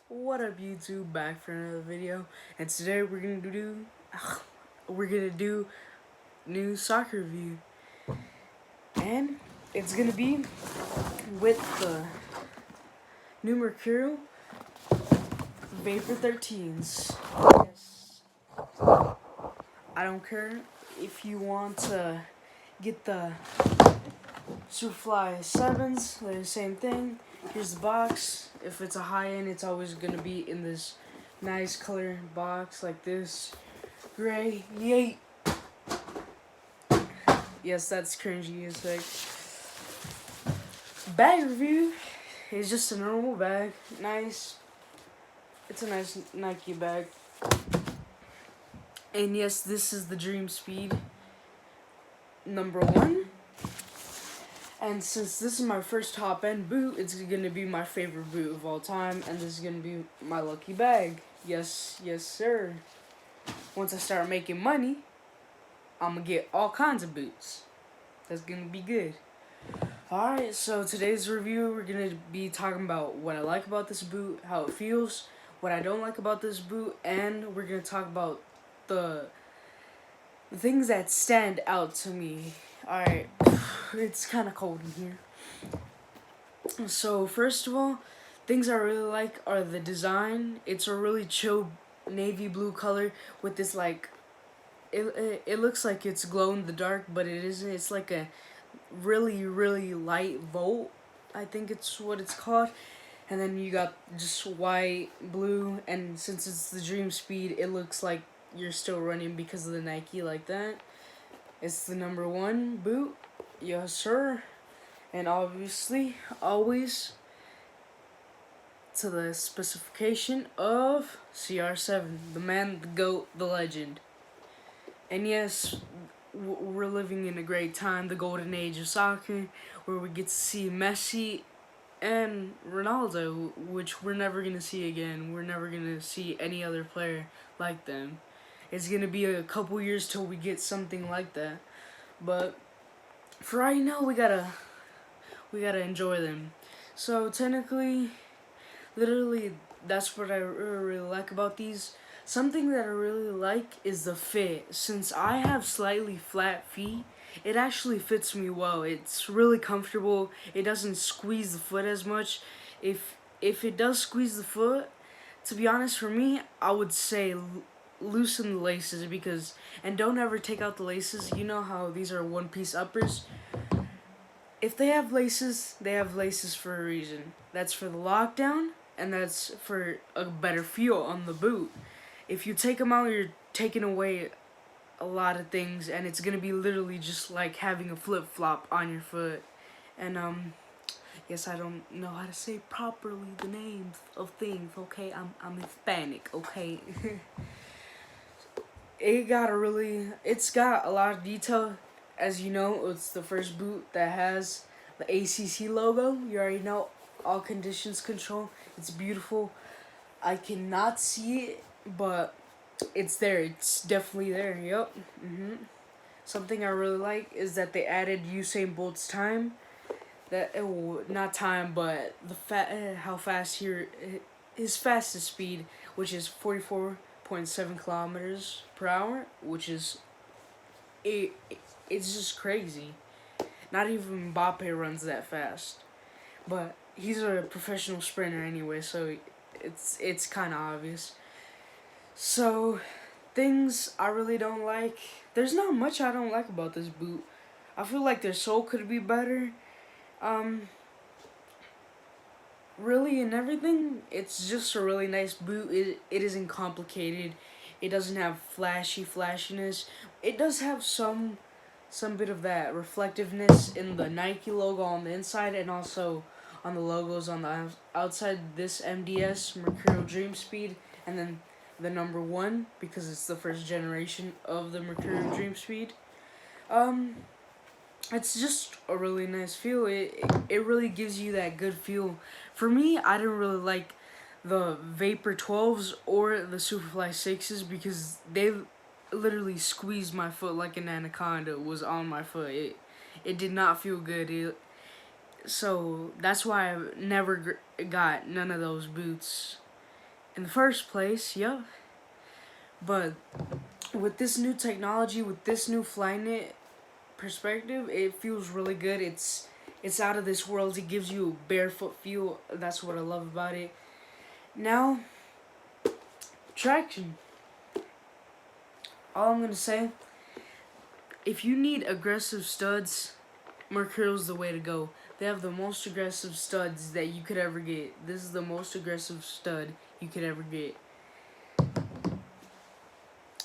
What up, YouTube? Back for another video, and today we're gonna do new soccer review, and it's gonna be with the new Mercurial Vapor 13s. Yes, I don't care if you want to get the Superfly 7s. They're the same thing. Here's the box. If it's a high-end, it's always gonna be in this nice color box like this. Gray, yay! Yes, that's cringy as heck. Bag review is just a normal bag. Nice. It's a nice Nike bag. And yes, this is the Dream Speed #1. And since this is my first top-end boot, it's gonna be my favorite boot of all time, and this is gonna be my lucky bag. Yes, yes, sir. Once I start making money, I'm gonna get all kinds of boots. That's gonna be good. Alright, so today's review, we're gonna be talking about what I like about this boot, how it feels, what I don't like about this boot, and we're gonna talk about the things that stand out to me. Alright, it's kind of cold in here. So first of all, things I really like are the design. It's a really chill navy blue color with this like, it looks like it's glow in the dark, but it isn't. It's like a really light volt, I think it's what it's called. And then you got just white, blue, and since it's the Dream Speed, it looks like you're still running because of the Nike like that. It's the #1 boot, yes sir. And obviously, always to the specification of CR7, the man, the GOAT, the legend. And yes, we're living in a great time, the golden age of soccer, where we get to see Messi and Ronaldo, which we're never going to see again. We're never going to see any other player like them. It's going to be a couple years till we get something like that. But for right now, we gotta enjoy them. So technically, literally, that's what I really like about these. Something that I really like is the fit. Since I have slightly flat feet, it actually fits me well. It's really comfortable. It doesn't squeeze the foot as much. If it does squeeze the foot, to be honest, for me, I would say loosen the laces, because, and don't ever take out the laces. You know how these are one-piece uppers? If they have laces for a reason. That's for the lockdown, and that's for a better feel on the boot. If you take them out, you're taking away a lot of things, and it's gonna be literally just like having a flip-flop on your foot. And yes, I don't know how to say properly the names of things, okay? I'm Hispanic, okay? It's got a lot of detail. As you know, it's the first boot that has the ACC logo. You already know, all conditions control. It's beautiful. I cannot see it, but it's there. It's definitely there. Yep. Something I really like is that they added Usain Bolt's time. Not time, but how fast his fastest speed, which is 44.7 kilometers per hour, which is it's just crazy. Not even Mbappe runs that fast, but he's a professional sprinter anyway, so it's kind of obvious. So things I really don't like. There's not much I don't like about this boot. I feel like their sole could be better. Really, and everything, it's just a really nice boot. It isn't complicated. It doesn't have flashiness. It does have some bit of that reflectiveness in the Nike logo on the inside, and also on the logos on the outside. This MDS, Mercurial Dream Speed, and then the #1, because it's the first generation of the Mercurial Dream Speed. It's just a really nice feel. It really gives you that good feel. For me, I didn't really like the Vapor 12s or the Superfly 6s because they literally squeezed my foot like an anaconda was on my foot. It did not feel good. So that's why I never got none of those boots. in the first place. Yup. But with this new technology, with this new Flyknit perspective, it feels really good. It's out of this world. It gives you a barefoot feel. That's what I love about it. Now, traction. All I'm gonna say, if you need aggressive studs, Mercurial's the way to go. They have the most aggressive studs that you could ever get. This is the most aggressive stud you could ever get.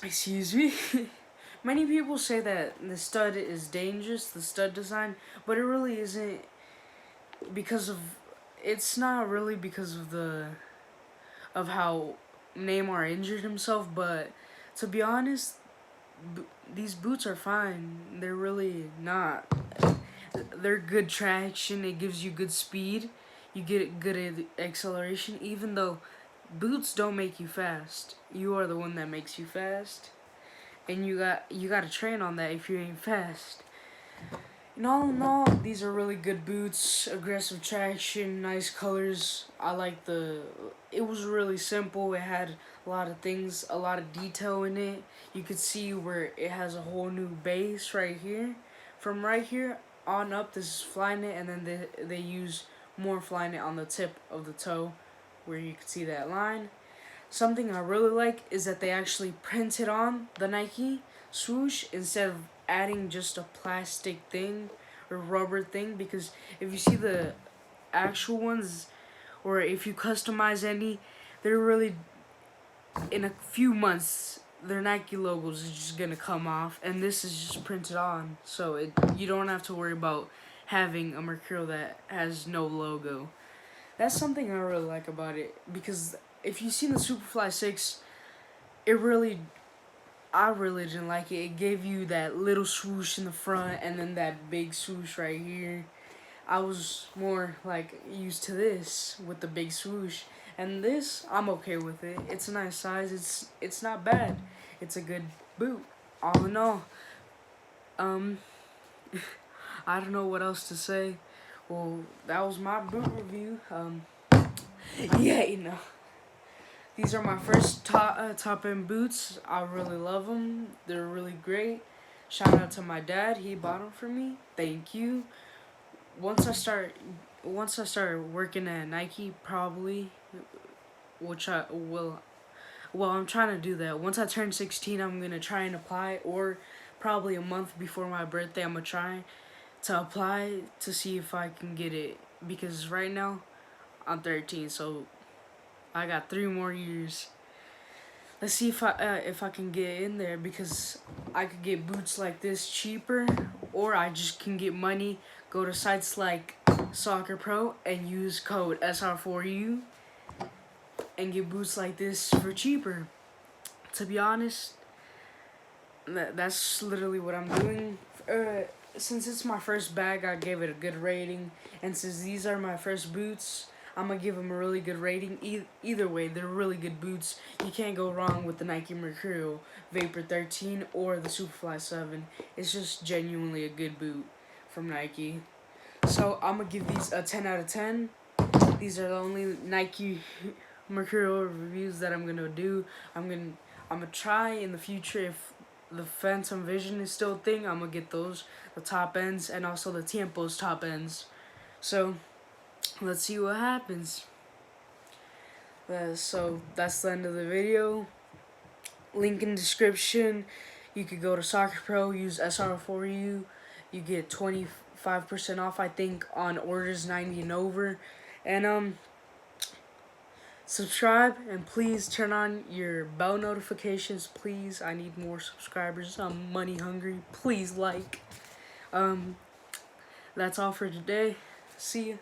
Excuse me. Many people say that the stud is dangerous, the stud design, but it really isn't because of, it's not really because of how Neymar injured himself, but to be honest, these boots are fine. They're really not. They're good traction. It gives you good speed. You get good acceleration, even though boots don't make you fast. You are the one that makes you fast, and you got to train on that if you ain't fast. In all, these are really good boots. Aggressive traction, nice colors. I like the. It was really simple. It had a lot of things, a lot of detail in it. You could see where it has a whole new base right here. From right here on up, this is Flyknit, and then they use more Flyknit on the tip of the toe, where you can see that line. Something I really like is that they actually printed on the Nike swoosh instead of adding just a plastic thing or rubber thing, because if you see the actual ones, or if you customize any, they're really, in a few months, their Nike logos is just gonna come off, and this is just printed on, so you don't have to worry about having a Mercurial that has no logo. That's something I really like about it, because if you've seen the Superfly 6, I really didn't like it. It gave you that little swoosh in the front and then that big swoosh right here. I was more like used to this with the big swoosh, and this I'm okay with it. It's a nice size. It's not bad. It's a good boot. All in all, I don't know what else to say. Well, that was my boot review. Yeah, these are my first top end boots. I really love them. They're really great. Shout out to my dad. He bought them for me. Thank you. Once I start working at Nike, probably, which I will. Well, I'm trying to do that. Once I turn 16, I'm gonna try and apply, or probably a month before my birthday, I'm gonna try to apply to see if I can get it. Because right now, I'm 13, so I got 3 more years. Let's see if I can get in there, because I could get boots like this cheaper, or I just can get money, go to sites like Soccer Pro and use code SR4U and get boots like this for cheaper. To be honest, that's literally what I'm doing. Since it's my first bag, I gave it a good rating, and since these are my first boots, I'm gonna give them a really good rating. Either way, they're really good boots. You can't go wrong with the Nike Mercurial Vapor 13 or the Superfly 7. It's just genuinely a good boot from Nike. So I'm gonna give these a 10 out of 10. These are the only Nike Mercurial reviews that I'm gonna do. I'm gonna try in the future, if the Phantom Vision is still a thing, I'm gonna get those, the top ends, and also the Tiempo's top ends. So let's see what happens. So that's the end of the video. Link in description. You could go to Soccer Pro, use SR4U. You get 25% off, I think, on orders 90 and over. And subscribe, and please turn on your bell notifications, please. I need more subscribers. I'm money hungry. Please like. That's all for today. See ya.